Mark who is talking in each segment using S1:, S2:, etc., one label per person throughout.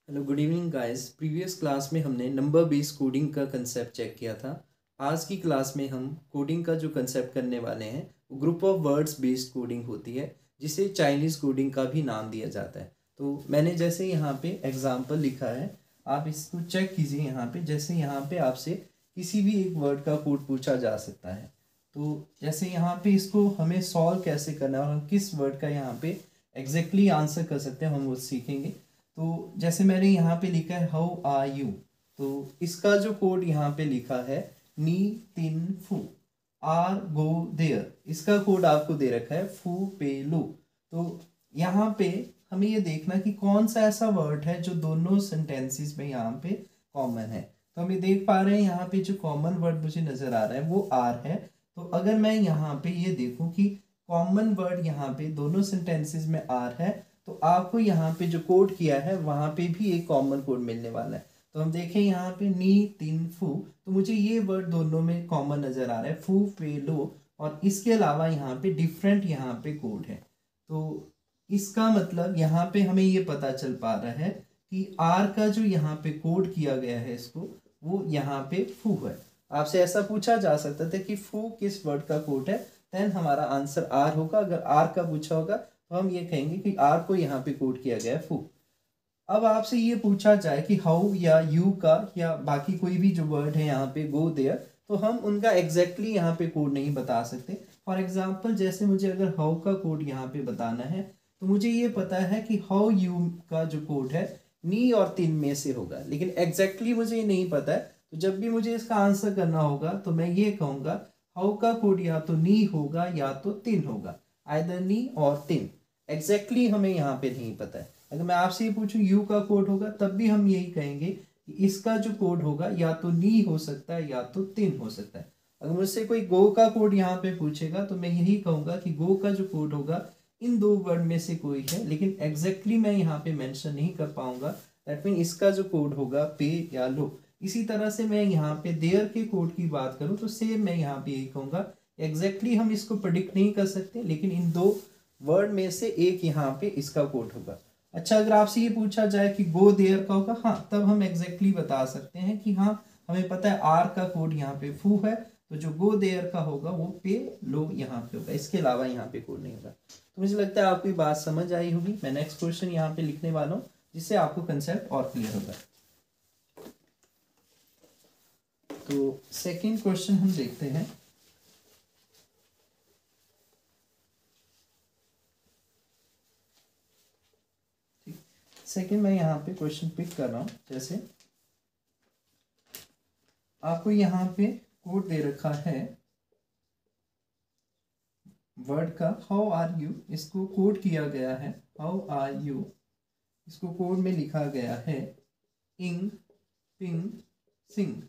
S1: Hello good evening guys. Previous class में हमने number based coding का कंसेप्ट चेक किया था। आज की क्लास में हम कोडिंग का जो कंसेप्ट करने वाले हैं वो group of words based coding होती है, जिसे चाइनीज़ कोडिंग का भी नाम दिया जाता है। तो मैंने जैसे यहाँ पे एग्जांपल लिखा है, आप इसको चेक कीजिए। यहाँ पे जैसे यहाँ पे आपसे किसी भी एक वर्ड का कोड पूछा जा सकता है। तो जैसे यहाँ पे इसको हमें सॉल्व कैसे करना है और हम किस वर्ड का यहाँ पे एग्जैक्टली आंसर कर सकते हैं, हम वो सीखेंगे। तो जैसे मैंने यहाँ पे लिखा है हाउ आर यू, तो इसका जो कोड यहाँ पे लिखा है नी तिन फू आर गो देयर, इसका कोड आपको दे रखा है फू पे लो। तो यहाँ पे हमें ये देखना कि कौन सा ऐसा वर्ड है जो दोनों सेंटेंसेस में यहाँ पे कॉमन है। तो हम ये देख पा रहे हैं यहाँ पे जो कॉमन वर्ड मुझे नजर आ रहा है वो आर है। तो अगर मैं यहाँ पे ये देखूं कि कॉमन वर्ड यहाँ पे दोनों सेंटेंसेस में आर है, तो आपको यहाँ पे जो कोड किया है वहां पे भी एक कॉमन कोड मिलने वाला है। तो हम देखें यहाँ पे नी तिन फू, तो मुझे ये वर्ड दोनों में कॉमन नजर आ रहा है, फू पे लो। और इसके अलावा यहाँ पे डिफरेंट यहाँ पे कोड है। तो इसका मतलब यहाँ पे हमें ये पता चल पा रहा है कि आर का जो यहाँ पे कोड किया गया है इसको, वो यहाँ पे फू है। आपसे ऐसा पूछा जा सकता था कि फू किस वर्ड का कोड है, देन हमारा आंसर आर होगा। अगर आर का पूछा होगा तो हम ये कहेंगे कि आर को यहाँ पे कोड किया गया है फू। अब आपसे ये पूछा जाए कि हाउ या यू का या बाकी कोई भी जो वर्ड है यहाँ पे गो देयर, तो हम उनका एग्जैक्टली यहाँ पे कोड नहीं बता सकते। फॉर एग्जाम्पल जैसे मुझे अगर हाउ का कोड यहाँ पे बताना है, तो मुझे ये पता है कि हाउ यू का जो कोड है नी और तिन में से होगा, लेकिन एग्जैक्टली मुझे ये नहीं पता है। तो जब भी मुझे इसका आंसर करना होगा तो मैं ये कहूँगा हाउ का कोड या तो नी होगा या तो तिन होगा, आइदर नी और तिन। एग्जैक्टली हमें यहाँ पे नहीं पता है। अगर मैं आपसे ये पूछूं यू का कोड होगा, तब भी हम यही कहेंगे कि इसका जो कोड होगा या तो नी हो सकता है या तो तिन हो सकता है। अगर मुझसे कोई गो का कोड यहाँ पे पूछेगा तो मैं यही कहूंगा कि गो का जो कोड होगा इन दो वर्ड में से कोई है, लेकिन एग्जैक्टली मैं यहाँ पे मेंशन नहीं कर पाऊंगा। दैट मीन इसका जो कोड होगा पे या लो। इसी तरह से मैं यहाँ पे देयर के कोड की बात करूँ तो सेम मैं यहाँ पे यही कहूंगा, एग्जैक्टली हम इसको प्रिडिक्ट नहीं कर सकते, लेकिन इन दो वर्ड में से एक यहाँ पे इसका कोड होगा। अच्छा, अगर आपसे ये पूछा जाए कि गो देयर का होगा, हाँ, तब हम एग्जैक्टली बता सकते हैं कि हाँ, हमें पता है आर का कोड यहाँ पे फू है, तो जो गो देयर का होगा वो पे लो यहाँ पे होगा, इसके अलावा यहाँ पे कोड नहीं होगा। तो मुझे लगता है आपको ये बात समझ आई होगी। मैं नेक्स्ट क्वेश्चन यहाँ पे लिखने वाला हूँ जिससे आपको कंसेप्ट और क्लियर होगा। तो सेकेंड क्वेश्चन हम देखते हैं। सेकेंड मैं यहाँ पे क्वेश्चन पिक कर रहा हूँ। जैसे आपको यहाँ पे कोड दे रखा है वर्ड का हाउ आर यू, इसको कोड किया गया है हाउ आर यू, इसको कोड में लिखा गया है इंग पिंग सिंग।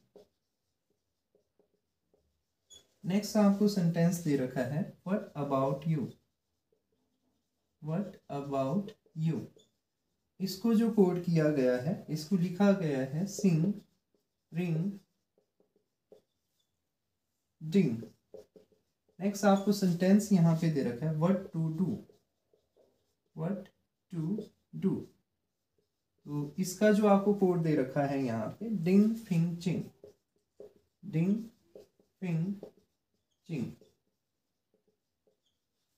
S1: नेक्स्ट आपको सेंटेंस दे रखा है what about you, what about you, इसको जो कोड किया गया है इसको लिखा गया है सिंग रिंग डिंग। नेक्स्ट आपको सेंटेंस यहाँ पे दे रखा है what to do, what to do, तो इसका जो आपको कोड दे रखा है यहाँ पे डिंग फिंग चिंग, डिंग फिंग चिंग।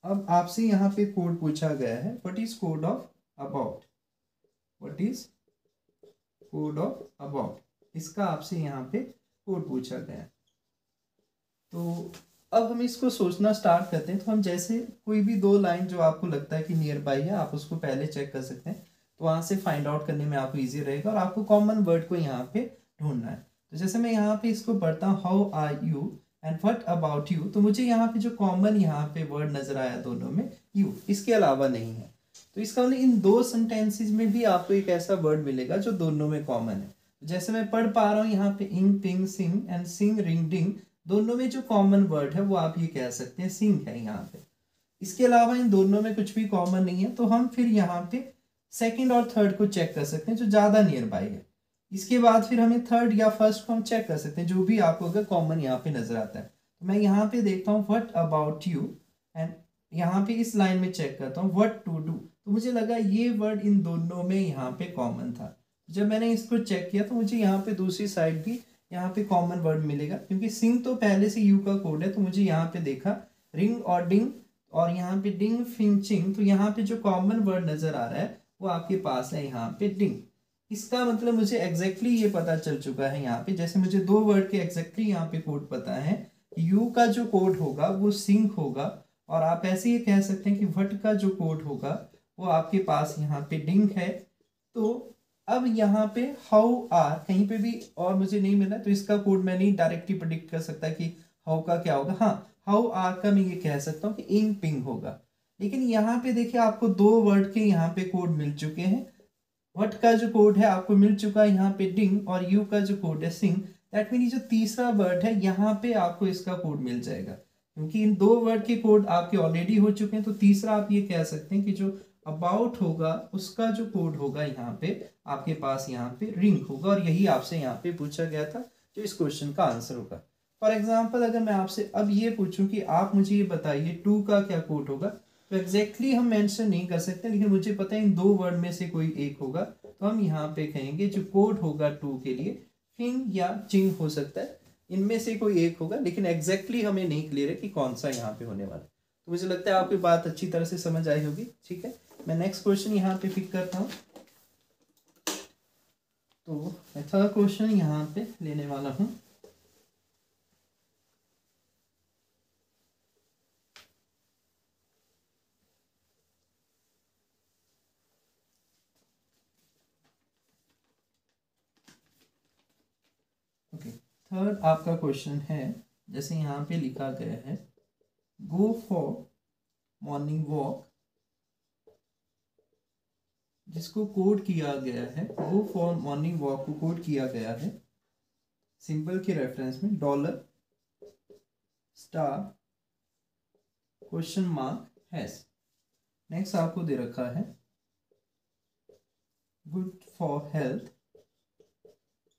S1: अब आपसे यहाँ पे कोड पूछा गया है what is code of about, what is code of about, इसका आपसे यहाँ पे कोड पूछा गया है। तो अब हम इसको सोचना स्टार्ट करते हैं। तो हम जैसे कोई भी दो लाइन जो आपको लगता है कि नियर बाई है, आप उसको पहले चेक कर सकते हैं, तो वहां से फाइंड आउट करने में आपको इजी रहेगा और आपको कॉमन वर्ड को यहाँ पे ढूंढना है। तो जैसे मैं यहाँ पे इसको पढ़ता हूँ how are you and what about you, तो मुझे यहाँ पे जो कॉमन यहाँ पे वर्ड नजर आया दोनों में यू, इसके अलावा नहीं है। तो इसका मतलब इन दो सेंटेंसेस में भी आपको एक ऐसा वर्ड मिलेगा जो दोनों में कॉमन है। जैसे मैं पढ़ पा रहा हूँ यहाँ पे ing ping sing and sing ring ding, दोनों में जो कॉमन वर्ड है वो आप ये कह सकते हैं सिंग है यहाँ पे। इसके अलावा इन दोनों में कुछ भी कॉमन नहीं है, तो हम फिर यहाँ पे सेकंड और थर्ड को चेक कर सकते हैं जो ज्यादा नियर बाई है। इसके बाद फिर हमें थर्ड या फर्स्ट को हम चेक कर सकते हैं जो भी आपको अगर कॉमन यहाँ पे नजर आता है। तो मैं यहाँ पे देखता हूँ व्हाट अबाउट यू एंड यहाँ पे इस लाइन में चेक करता हूँ व्हाट टू डू, तो मुझे लगा ये वर्ड इन दोनों में यहाँ पे कॉमन था। जब मैंने इसको चेक किया तो मुझे यहाँ पे दूसरी साइड भी यहाँ पे कॉमन वर्ड मिलेगा, क्योंकि सिंग तो पहले से यू का कोड है। तो मुझे यहाँ पे देखा रिंग और डिंग और यहाँ पे डिंग फिंग चिंग, तो यहाँ पे जो कॉमन वर्ड नजर आ रहा है वो आपके पास है यहाँ पे डिंग। इसका मतलब मुझे एग्जैक्टली ये पता चल चुका है यहाँ पे, जैसे मुझे दो वर्ड के एग्जैक्टली यहाँ पे कोड पता है। यू का जो कोड होगा वो सिंग होगा, और आप ऐसे ये कह सकते हैं कि वट का जो कोड होगा वो आपके पास यहाँ पे डिंग है। तो अब यहाँ पे हाउ आर कहीं पे भी और मुझे नहीं मिला, तो इसका कोड मैं नहीं डायरेक्टली प्रेडिक्ट कर सकता कि हाउ का क्या होगा। हाँ, हाउ आर का मैं ये कह सकता हूँ कि इंग पिंग होगा। लेकिन यहाँ पे देखिए आपको दो वर्ड के यहाँ पे कोड मिल चुके हैं। वट का जो कोड है आपको मिल चुका है यहाँ पे डिंग, और यू का जो कोड है सिंग। दैट मीन जो तीसरा वर्ड है यहाँ पे आपको इसका कोड मिल जाएगा, क्योंकि इन दो वर्ड के कोड आपके ऑलरेडी हो चुके हैं। तो तीसरा आप ये कह सकते हैं कि जो अबाउट होगा उसका जो कोड होगा यहाँ पे आपके पास यहाँ पे रिंग होगा, और यही आपसे यहाँ पे पूछा गया था जो इस क्वेश्चन का आंसर होगा। फॉर एग्जाम्पल अगर मैं आपसे अब ये पूछूं कि आप मुझे ये बताइए टू का क्या कोड होगा, तो एग्जैक्टली हम मेंशन नहीं कर सकते, लेकिन मुझे पता है इन दो वर्ड में से कोई एक होगा। तो हम यहाँ पे कहेंगे जो कोड होगा टू के लिए फिंग या चिंग हो सकता है, इनमें से कोई एक होगा, लेकिन एग्जैक्टली हमें नहीं क्लियर है कि कौन सा यहाँ पे होने वाला है। तो मुझे लगता है आपकी बात अच्छी तरह से समझ आई होगी। ठीक है, मैं नेक्स्ट क्वेश्चन यहाँ पे पिक करता हूँ। तो मैं थर्ड क्वेश्चन यहाँ पे लेने वाला हूँ। ओके, थर्ड आपका क्वेश्चन है, जैसे यहाँ पे लिखा गया है गो फॉर मॉर्निंग वॉक, जिसको कोड किया गया है गो फॉर मॉर्निंग वॉक को कोड किया गया है सिंबल के रेफरेंस में dollar star question mark hash. Next आपको दे रखा है गुड फॉर हेल्थ,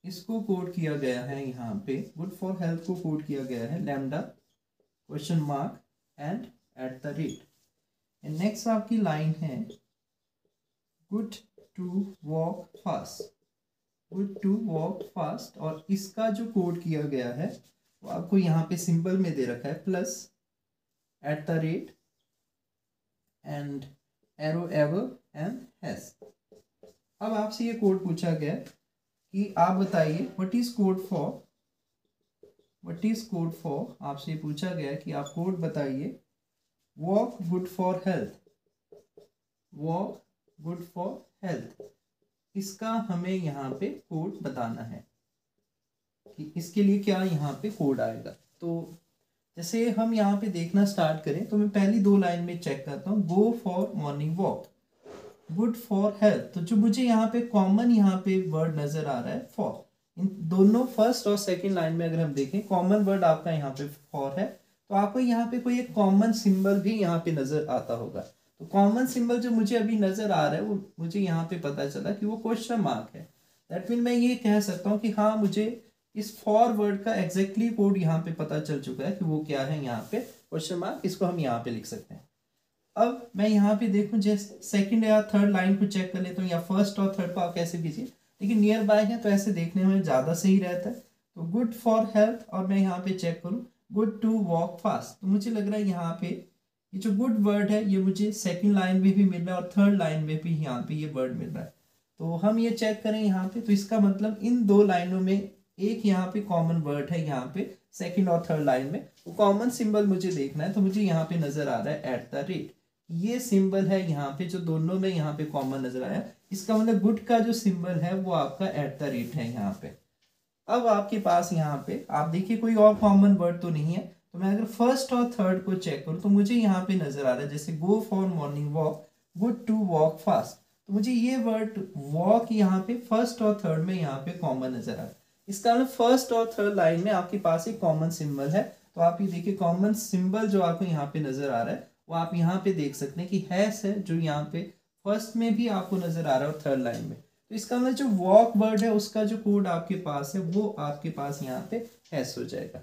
S1: इसको कोड किया गया है यहाँ पे गुड फॉर हेल्थ को कोड किया गया है lambda question mark and at the rate. And next आपकी लाइन है good to walk fast, good to walk fast, और इसका जो कोड किया गया है वो आपको यहाँ पे सिंबल में दे रखा है plus at the rate and arrow ever and hash. अब आपसे ये कोड पूछा गया कि आप बताइए what is code for, what is code for, आपसे पूछा गया कि आप कोड बताइए walk good for health, walk good for health, इसका हमें यहाँ पे कोड बताना है कि इसके लिए क्या यहाँ पे कोड आएगा। तो जैसे हम यहाँ पे देखना स्टार्ट करें तो मैं पहली दो लाइन में चेक करता हूँ गो for morning walk, good for health. तो जो मुझे यहाँ पे कॉमन यहाँ पे वर्ड नजर आ रहा है फॉर, इन दोनों फर्स्ट और सेकंड लाइन में अगर हम देखें कॉमन वर्ड आपका यहाँ पे फॉर है, तो आपको यहाँ पे कोई एक कॉमन सिंबल भी यहाँ पे नजर आता होगा। तो कॉमन सिंबल जो मुझे अभी नजर आ रहा है वो मुझे यहाँ पे पता चला कि वो क्वेश्चन मार्क है। दैट मीन मैं ये कह सकता हूँ कि हाँ मुझे इस फॉर वर्ड का एग्जैक्टली कोड यहाँ पे पता चल चुका है कि वो क्या है यहाँ पे क्वेश्चन मार्क, इसको हम यहाँ पे लिख सकते हैं। अब मैं यहाँ पे देखूं जैसे सेकंड या थर्ड लाइन को चेक कर लेता हूँ, या फर्स्ट और थर्ड को आप कैसे कीजिए, लेकिन नियर बाय है तो ऐसे देखने में ज़्यादा सही रहता है। तो गुड फॉर हेल्थ और मैं यहाँ पे चेक करूँ गुड टू वॉक फास्ट, तो मुझे लग रहा है यहाँ पे ये जो गुड वर्ड है ये मुझे सेकंड लाइन में भी मिल रहा है और थर्ड लाइन में भी यहाँ पे ये वर्ड मिल रहा है। तो हम ये चेक करें यहाँ पे, तो इसका मतलब इन दो लाइनों में एक यहाँ पे कॉमन वर्ड है, यहाँ पे सेकंड और थर्ड लाइन में वो कॉमन सिंबल मुझे देखना है। तो मुझे यहाँ पे नजर आ रहा है एट द रेट, ये सिंबल है यहाँ पे जो दोनों में यहाँ पे कॉमन नजर आया, इसका मतलब गुड का जो सिंबल है वो आपका एट द रेट है यहाँ पे। अब आपके पास यहाँ पे आप देखिए कोई और कॉमन वर्ड तो नहीं है, तो मैं अगर फर्स्ट और थर्ड को चेक करूँ तो मुझे यहाँ पे नजर आ रहा है जैसे go for morning walk good to walk fast, तो मुझे ये वर्ड वॉक यहाँ पे फर्स्ट और थर्ड में यहाँ पे कॉमन नजर आ रहा है। इसका मतलब फर्स्ट और थर्ड लाइन में आपके पास एक कॉमन सिंबल है। तो आप ये देखिए कॉमन सिंबल जो आपको यहाँ पे नजर आ रहा है वो आप यहाँ पे देख सकते हैं कि हैश है जो यहाँ पे फर्स्ट में भी आपको नजर आ रहा है और थर्ड लाइन में। तो इसका मतलब जो वॉक वर्ड है उसका जो कोड आपके पास है वो आपके पास यहाँ पे हैश हो जाएगा।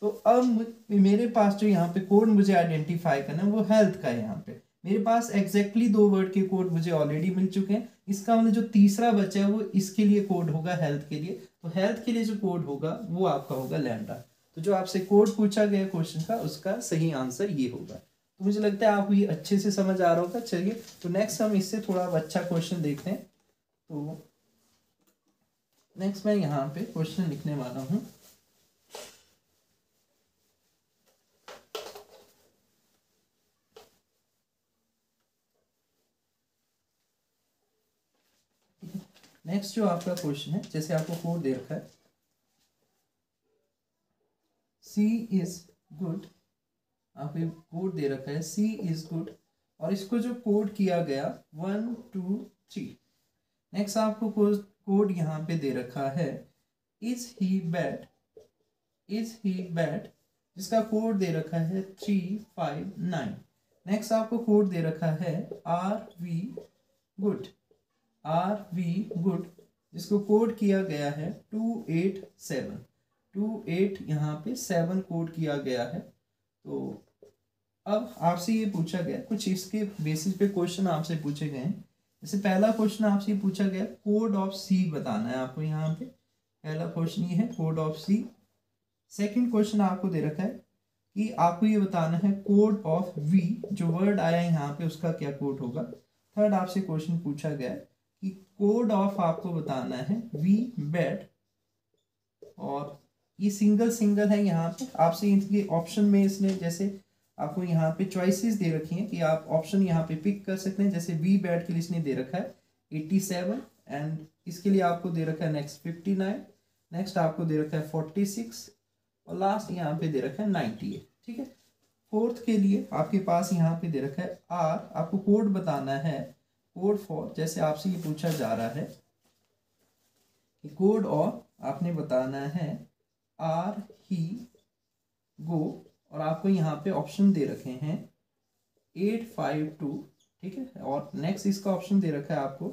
S1: तो अब मेरे पास जो यहाँ पे कोड मुझे आइडेंटिफाई करना है वो हेल्थ का है यहाँ पे, मेरे पास एग्जैक्टली 2 वर्ड के कोड मुझे ऑलरेडी मिल चुके हैं। इसका मतलब जो तीसरा बचा है वो इसके लिए कोड होगा, हेल्थ के लिए। तो हेल्थ के लिए जो कोड होगा वो आपका होगा लैम्डा। तो जो आपसे कोड पूछा गया क्वेश्चन का, उसका सही आंसर ये होगा। तो मुझे लगता है आपको ये अच्छे से समझ आ रहा होगा। चलिए, तो नेक्स्ट हम इससे थोड़ा अच्छा क्वेश्चन देखते हैं। तो नेक्स्ट मैं यहाँ पे क्वेश्चन लिखने वाला हूँ। नेक्स्ट जो आपका क्वेश्चन है, जैसे आपको कोड दे रखा है सी इज गुड, आपको कोड दे रखा है सी इज गुड, और इसको जो कोड किया गया 1 2 3। नेक्स्ट आपको कोड यहाँ पे दे रखा है is he bad, is he bad, जिसका कोड दे रखा है 3 5 9। नेक्स्ट आपको कोड दे रखा है are we good, are we good, जिसको कोड किया गया है 2 8 7, 2 8 यहाँ पे 7 कोड किया गया है। तो अब आपसे ये पूछा गया, कुछ इसके बेसिस पे क्वेश्चन आपसे पूछे गए हैं। जैसे पहला क्वेश्चन आपसे पूछा गया कोड ऑफ सी बताना है आपको। यहाँ पे पहला क्वेश्चन ये है code of see. Second question आपको दे रखा है कि आपको ये बताना है कोड ऑफ वी, जो वर्ड आया है यहाँ पे उसका क्या कोड होगा। थर्ड आपसे क्वेश्चन पूछा गया है कि कोड ऑफ आपको बताना है वी बैड, और ये सिंगल सिंगल है यहाँ पे। आपसे इनके ऑप्शन में इसने जैसे आपको यहाँ पे चॉइसेस दे रखी हैं कि आप ऑप्शन यहाँ पे पिक कर सकते हैं। जैसे वी बैड के लिए इसने दे रखा है 87, एंड इसके लिए आपको दे रखा है नेक्स्ट 59, नेक्स्ट आपको दे रखा है 46, और लास्ट यहाँ पे दे रखा है 98। ठीक है, फोर्थ के लिए आपके पास यहाँ पे दे रखा है आर, आपको कोड बताना है कोड फॉर, जैसे आपसे ये पूछा जा रहा है कि कोड और आपने बताना है आर ही गो, और आपको यहाँ पे ऑप्शन दे रखे हैं 852। ठीक है, और नेक्स्ट इसका ऑप्शन दे रखा है आपको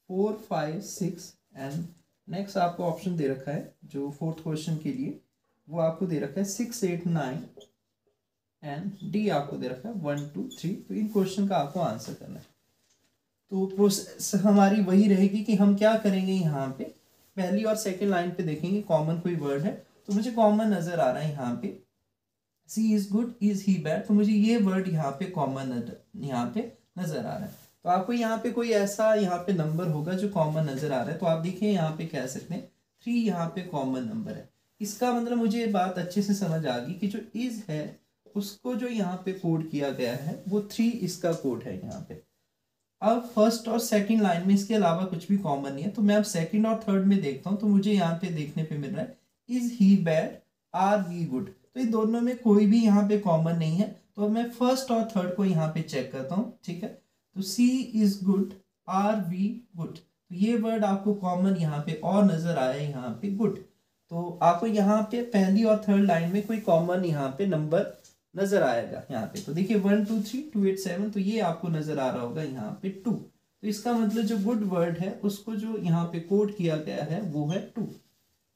S1: 4 5 6, एंड नेक्स्ट आपको ऑप्शन दे रखा है जो फोर्थ क्वेश्चन के लिए वो आपको दे रखा है 6 8 9, एंड डी आपको दे रखा है 1 2 3। तो इन क्वेश्चन का आपको आंसर करना है। तो प्रोसेस हमारी वही रहेगी कि हम क्या करेंगे, यहाँ पे पहली और सेकंड लाइन पे देखेंगे कॉमन कोई वर्ड है। तो मुझे कॉमन नजर आ रहा है यहाँ पे she is good, is he bad, तो मुझे ये वर्ड यहाँ पे कॉमन यहाँ पे नजर आ रहा है। तो आपको यहाँ पे कोई ऐसा यहाँ पे नंबर होगा जो कॉमन नजर आ रहा है। तो आप देखिए यहाँ पे कह सकते हैं 3 यहाँ पे कॉमन नंबर है। इसका मतलब मुझे ये बात अच्छे से समझ आ गई कि जो इज है उसको जो यहाँ पे कोड किया गया है वो 3 इसका कोड है यहाँ पे। अब फर्स्ट और सेकंड लाइन में इसके अलावा कुछ भी कॉमन नहीं है। तो मैं अब सेकंड और थर्ड में देखता हूँ, तो मुझे यहाँ पे देखने पे मिल रहा है is he bad, are we good. तो इन दोनों में कोई भी यहाँ पे कॉमन नहीं है। तो अब मैं फर्स्ट और थर्ड को यहाँ पे चेक करता हूँ। ठीक है, तो she is good, are we good, तो ये वर्ड आपको कॉमन यहाँ पे और नजर आया यहाँ पे गुड। तो आपको यहाँ पे पहली और थर्ड लाइन में कोई कॉमन यहाँ पे नंबर नजर आएगा यहाँ पे। तो देखिए 1 2 3 2 8 7, तो ये आपको नजर आ रहा होगा यहाँ पे 2। तो इसका मतलब जो गुड वर्ड है उसको जो यहाँ पे कोड किया गया है वो है 2।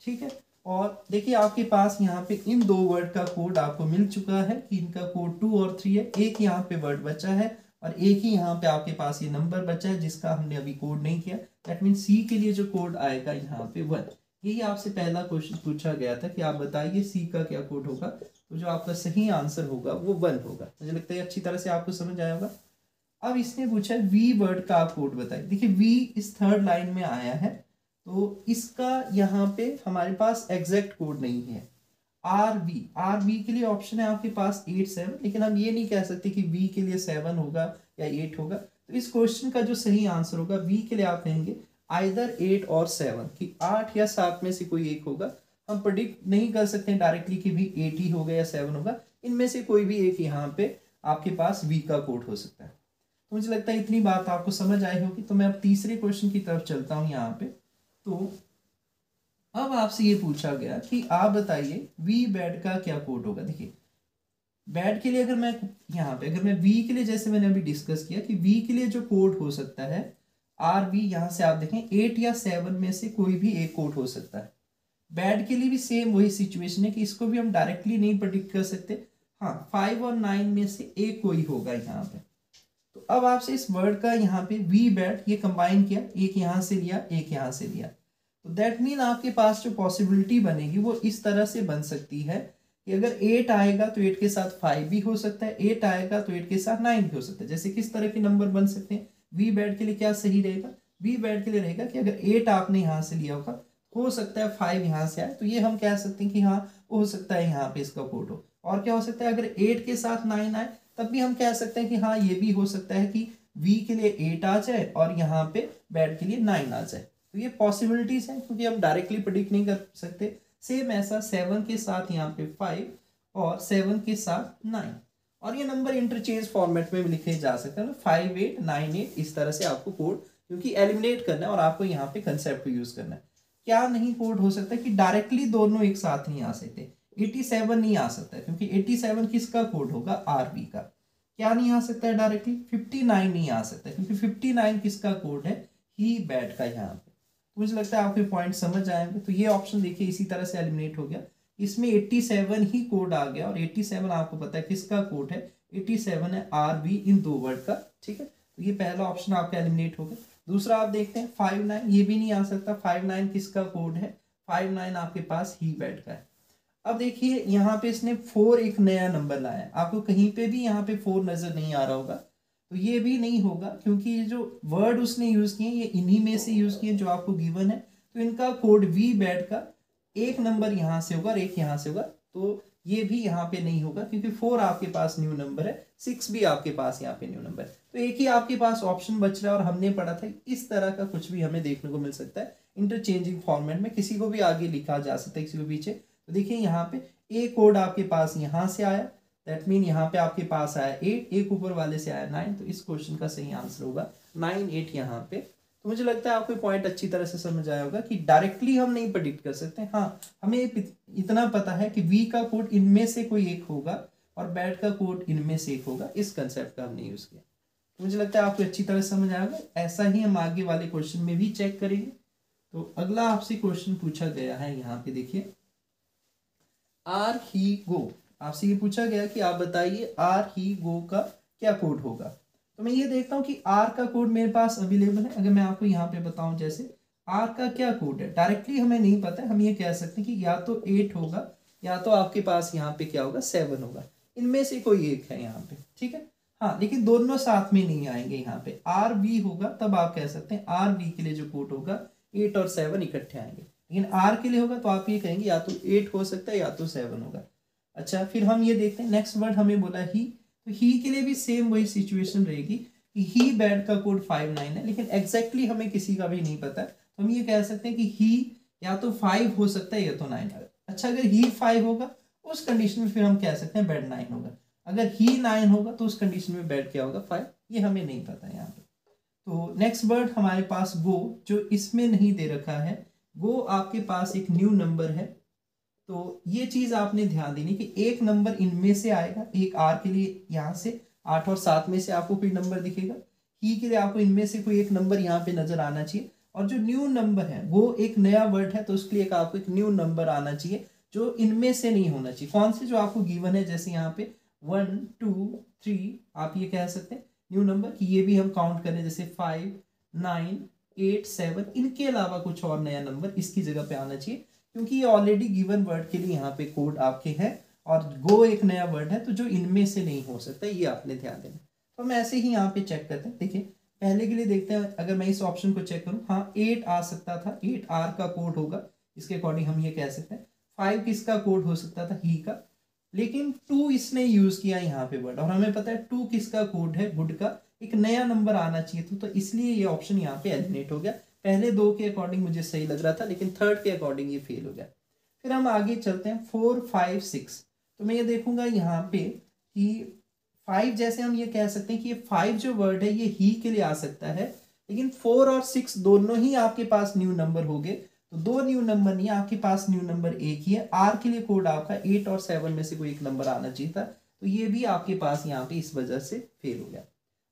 S1: ठीक है, और देखिए आपके पास यहाँ पे इन 2 वर्ड का कोड आपको मिल चुका है कि इनका कोड 2 और 3 है। एक यहाँ पे वर्ड बचा है और एक ही यहाँ पे आपके पास ये नंबर बचा है जिसका हमने अभी कोड नहीं किया। दैट मीन सी के लिए जो कोड आएगा यहाँ पे 1। यही आपसे पहला क्वेश्चन पूछा गया था कि आप बताइए सी का क्या कोड होगा। तो जो आपका सही आंसर होगा वो 1 होगा। मुझे लगता है अच्छी तरह से आपको समझ आया होगा। अब इसने पूछा है वी वर्ड का आप कोड बताइए। देखिए वी इस थर्ड लाइन में आया है, तो इसका यहाँ पे हमारे पास एग्जैक्ट कोड नहीं है। आर वी के लिए ऑप्शन है आपके पास 8 7, लेकिन हम ये नहीं कह सकते कि वी के लिए 7 होगा या 8 होगा। तो इस क्वेश्चन का जो सही आंसर होगा वी के लिए आप कहेंगे आइदर 8 और 7, कि 8 या 7 में से कोई एक होगा। हम प्रेडिक्ट नहीं कर सकते डायरेक्टली कि भी 8 ही होगा या 7 होगा, इनमें से कोई भी एक यहाँ पे आपके पास वी का कोड हो सकता है। तो मुझे लगता है इतनी बात आपको समझ आई होगी। तो मैं अब तीसरे क्वेश्चन की तरफ चलता हूँ यहाँ पे। तो अब आपसे ये पूछा गया कि आप बताइए वी बैड का क्या कोड होगा। देखिए बैड के लिए अगर मैं यहाँ पे अगर मैं वी के लिए जैसे मैंने अभी डिस्कस किया कि वी के लिए जो कोड हो सकता है आर वी, यहाँ से आप देखें 8 या 7 में से कोई भी एक कोड हो सकता है। बैड के लिए भी सेम वही सिचुएशन है कि इसको भी हम डायरेक्टली नहीं प्रेडिक्ट कर सकते। हाँ 5 और 9 में से एक कोई होगा यहाँ पे। अब आपसे इस वर्ड का यहाँ पे वी बैट ये कंबाइन किया, एक यहाँ से लिया एक यहाँ से लिया, तो दैट मीन आपके पास जो पॉसिबिलिटी बनेगी वो इस तरह से बन सकती है कि अगर 8 आएगा तो 8 के साथ 5 भी हो सकता है, 8 आएगा तो 8 के साथ 9 भी हो सकता है। जैसे किस तरह के नंबर बन सकते हैं, वी बैट के लिए क्या सही रहेगा, वी बैट के लिए रहेगा कि अगर 8 आपने यहाँ से लिया होगा, हो सकता है 5 यहाँ से आए, तो ये हम कह सकते हैं कि हाँ हो सकता है यहाँ पे इसका कोड हो। और क्या हो सकता है, अगर 8 के साथ 9 आए तब भी हम कह सकते हैं कि हाँ ये भी हो सकता है कि वी के लिए 8 आ जाए और यहाँ पे बैट के लिए 9 आ जाए। तो ये पॉसिबिलिटीज हैं, क्योंकि हम डायरेक्टली प्रेडिक्ट नहीं कर सकते। सेम ऐसा 7 के साथ यहाँ पे 5 और 7 के साथ 9, और ये नंबर इंटरचेंज फॉर्मेट में भी लिखे जा सकते हैं, 5 8 9 8 इस तरह से आपको कोड, क्योंकि एलिमिनेट करना है और आपको यहाँ पे कंसेप्ट को यूज करना है। क्या नहीं कोड हो सकता है कि डायरेक्टली दोनों एक साथ नहीं आ सकते, 87 नहीं आ सकता है, क्योंकि 87 किसका कोड होगा, आरबी का। क्या नहीं आ सकता है डायरेक्टली, 59 नहीं आ सकता है, क्योंकि 59 किसका कोड है, ही बैट का यहाँ पे। तो मुझे लगता है आपके पॉइंट समझ आएंगे। तो ये ऑप्शन देखिए इसी तरह से एलिमिनेट हो गया, इसमें 87 ही कोड आ गया, और 87 आपको पता है किसका कोड है, 87 है आरबी इन दो वर्ड का, ठीक है। तो ये पहला ऑप्शन आपका एलिमिनेट हो गया। दूसरा आप देखते हैं 59, ये भी नहीं आ सकता, 59 किसका कोड है, 59 आपके पास ही बैट का है। अब देखिए यहाँ पे इसने 4 एक नया नंबर लाया है, आपको कहीं पे भी यहाँ पे 4 नजर नहीं आ रहा होगा, तो ये भी नहीं होगा, क्योंकि ये जो वर्ड उसने यूज किए ये इन्हीं में से यूज किए जो आपको गिवन है। तो इनका कोड वी बैट का एक नंबर यहाँ से होगा और एक यहाँ से होगा, तो ये भी यहाँ पे नहीं होगा, क्योंकि 4 आपके पास न्यू नंबर है, 6 भी आपके पास यहाँ पे न्यू नंबर है। तो एक ही आपके पास ऑप्शन बच रहा है, और हमने पढ़ा था इस तरह का कुछ भी हमें देखने को मिल सकता है इंटरचेंजिंग फॉर्मेट में, किसी को भी आगे लिखा जा सकता है किसी को पीछे। तो देखिए यहाँ पे ए कोड आपके पास यहाँ से आया, दैट मीन यहाँ पे आपके पास आया 8, एक ऊपर वाले से आया 9, तो इस क्वेश्चन का सही आंसर होगा 9 8 यहाँ पे। तो मुझे लगता है आपको पॉइंट अच्छी तरह से समझ आया होगा कि डायरेक्टली हम नहीं प्रेडिक्ट कर सकते। हाँ हमें इतना पता है कि वी का कोड इनमें से कोई एक होगा और बैट का कोड इनमें से एक होगा, इस कंसेप्ट का हमने यूज किया। तो मुझे लगता है आपको अच्छी तरह समझ आएगा। ऐसा ही हम आगे वाले क्वेश्चन में भी चेक करेंगे। तो अगला आपसे क्वेश्चन पूछा गया है, यहाँ पे देखिए आर ही गो, आपसे ये पूछा गया कि आप बताइए आर ही गो का क्या कोड होगा। तो मैं ये देखता हूँ कि आर का कोड मेरे पास अवेलेबल है। अगर मैं आपको यहाँ पे बताऊं जैसे आर का क्या कोड है, डायरेक्टली हमें नहीं पता है, हम ये कह सकते हैं कि या तो 8 होगा या तो आपके पास यहाँ पे क्या होगा 7 होगा, इनमें से कोई एक है यहाँ पे, ठीक है। हाँ लेकिन दोनों साथ में नहीं आएंगे, यहाँ पे आर बी होगा तब आप कह सकते हैं आर बी के लिए जो कोड होगा 8 और 7 इकट्ठे आएंगे, लेकिन आर के लिए होगा तो आप ये कहेंगे या तो 8 हो सकता है या तो 7 होगा। अच्छा फिर हम ये देखते हैं नेक्स्ट वर्ड हमें बोला ही, तो ही के लिए भी सेम वही सिचुएशन रहेगी कि ही बैट का कोड 5 9 है, लेकिन एग्जैक्टली हमें किसी का भी नहीं पता है, तो हम ये कह सकते हैं कि ही या तो 5 हो सकता है या तो 9। अच्छा अगर ही 5 होगा उस कंडीशन में फिर हम कह सकते हैं बैट 9 होगा, अगर ही 9 होगा तो उस कंडीशन में बैट क्या होगा 5, ये हमें नहीं पता है यहाँ पे। तो नेक्स्ट वर्ड हमारे पास गो, जो इसमें नहीं दे रखा है, गो आपके पास एक न्यू नंबर है। तो ये चीज आपने ध्यान देनी कि एक नंबर इनमें से आएगा, एक आर के लिए यहाँ से 8 और 7 में से आपको कोई नंबर दिखेगा, ही के लिए आपको इनमें से कोई एक नंबर यहाँ पे नजर आना चाहिए, और जो न्यू नंबर है वो एक नया वर्ड है तो उसके लिए आपको एक न्यू नंबर आना चाहिए जो इनमें से नहीं होना चाहिए। कौन से, जो आपको गिवन है, जैसे यहाँ पे 1 2 3 आप ये कह सकते हैं न्यू नंबर कि ये भी हम काउंट करें, जैसे 5 9 8 7, इनके अलावा कुछ और नया नंबर इसकी जगह पे आना चाहिए, क्योंकि ये ऑलरेडी गिवन वर्ड के लिए यहाँ पे कोड आपके हैं, और गो एक नया वर्ड है तो जो इनमें से नहीं हो सकता, ये आपने ध्यान देना। तो हम ऐसे ही यहाँ पे चेक करते हैं। देखिए पहले के लिए देखते हैं, अगर मैं इस ऑप्शन को चेक करूँ, हाँ 8 आ सकता था, 8 आर का कोड होगा, इसके अकॉर्डिंग हम ये कह सकते हैं। 5 किसका कोड हो सकता था, ही का, लेकिन 2 इसने यूज किया यहाँ पे वर्ड, और हमें पता है 2 किसका कोड है, गुड का, एक नया नंबर आना चाहिए था, तो इसलिए ये ऑप्शन यहाँ पे एलिमिनेट हो गया। पहले 2 के अकॉर्डिंग मुझे सही लग रहा था, लेकिन थर्ड के अकॉर्डिंग ये फेल हो गया। फिर हम आगे चलते हैं 4 5 6, तो मैं ये देखूंगा यहाँ पे कि 5, जैसे हम ये कह सकते हैं कि ये 5 जो वर्ड है ये ही के लिए आ सकता है, लेकिन 4 और 6 दोनों ही आपके पास न्यू नंबर हो गए, तो 2 न्यू नंबर नहीं, आपके पास न्यू नंबर एक ही है। आर के लिए कोड आपका 8 और 7 में से कोई एक नंबर आना चाहिए था, तो ये भी आपके पास यहाँ पे इस वजह से फेल हो गया।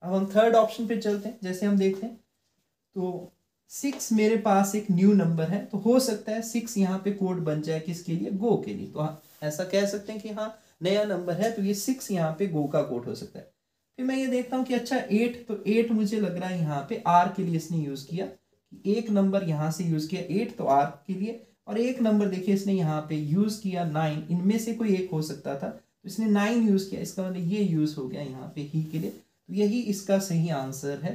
S1: अब हम थर्ड ऑप्शन पे चलते हैं। जैसे हम देखते हैं तो 6 मेरे पास एक न्यू नंबर है, तो हो सकता है 6 यहाँ पे कोड बन जाए किसके लिए, गो के लिए। तो हाँ ऐसा कह सकते हैं कि हाँ नया नंबर है तो ये 6 यहाँ पे गो का कोड हो सकता है। फिर मैं ये देखता हूँ कि अच्छा 8, तो 8 मुझे लग रहा है यहाँ पे आर के लिए इसने यूज़ किया, एक नंबर यहाँ से यूज़ किया 8 तो आर के लिए, और एक नंबर देखिए इसने यहाँ पे यूज़ किया 9, इनमें से कोई एक हो सकता था तो इसने 9 यूज़ किया, इसका मतलब ये यूज़ हो गया यहाँ पे ही के लिए, तो यही इसका सही आंसर है।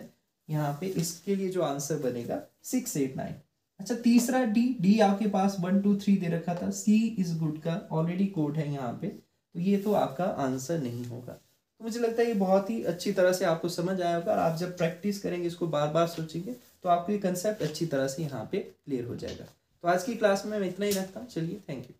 S1: यहाँ पे इसके लिए जो आंसर बनेगा 6, 8, 9। अच्छा तीसरा डी आपके पास 1, 2, 3 दे रखा था, सी इज गुड का ऑलरेडी कोड है यहाँ पे, तो ये तो आपका आंसर नहीं होगा। तो मुझे लगता है ये बहुत ही अच्छी तरह से आपको समझ आया होगा, और आप जब प्रैक्टिस करेंगे, इसको बार बार सोचेंगे, तो आपको ये कंसेप्ट अच्छी तरह से यहाँ पे क्लियर हो जाएगा। तो आज की क्लास में मैं इतना ही रखता हूँ। चलिए, थैंक यू।